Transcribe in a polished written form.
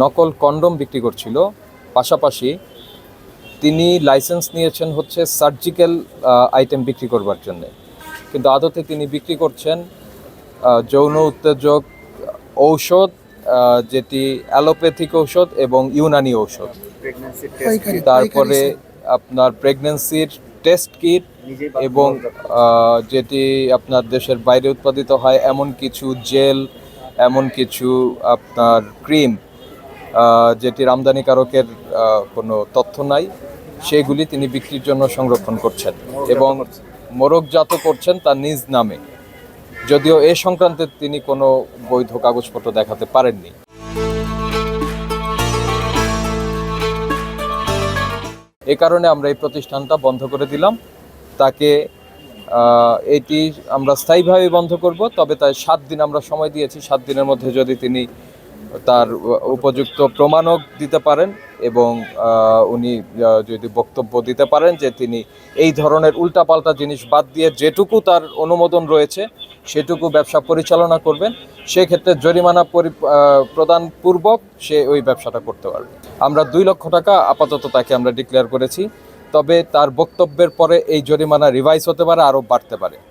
নকল কন্ডম বিক্রি করছিল, পাশাপাশি তিনি লাইসেন্স নিয়েছেন হচ্ছে সার্জিক্যাল আইটেম বিক্রি করবার জন্য, কিন্তু আদতে তিনি বিক্রি করছেন যৌন উত্তেজক ঔষধ, যেটি অ্যালোপ্যাথিক ঔষধ এবং ইউনানি ঔষধ, তারপরে আপনার প্রেগন্যান্সির টেস্ট কিট এবং যেটি আপনার দেশের বাইরে উৎপাদিত হয় এমন কিছু জেল, এমন কিছু আপনার ক্রিম যেটির আমদানিকারকের কোনো তথ্য নাই, সেগুলি তিনি বিক্রির জন্য সংরক্ষণ করছেন এবং মোড়কজাত করছেন তার নিজ নামে, যদিও এ সংক্রান্তে তিনি কোনো বৈধ কাগজপত্র দেখাতে পারেননি। এ কারণে আমরা এই প্রতিষ্ঠানটা বন্ধ করে দিলাম। তাকে এটি আমরা স্থায়ীভাবে বন্ধ করব, তবে তাই 7 দিন আমরা সময় দিয়েছি। 7 দিনের মধ্যে যদি তিনি তার উপযুক্ত প্রমাণক দিতে পারেন এবং উনি যদি বক্তব্য দিতে পারেন যে তিনি এই ধরনের উল্টাপাল্টা জিনিস বাদ দিয়ে যেটুকু তার অনুমোদন রয়েছে সেটুকু ব্যবসা পরিচালনা করবেন, সেক্ষেত্রে জরিমানা প্রদানপূর্বক সে ওই ব্যবসাটা করতে পারবে। আমরা 2 লক্ষ টাকা আপাতত তাকে আমরা ডিক্লেয়ার করেছি, তবে তার বক্তব্যের পরে এই জরিমানা রিভাইজ হতে পারে, আরও বাড়তে পারে।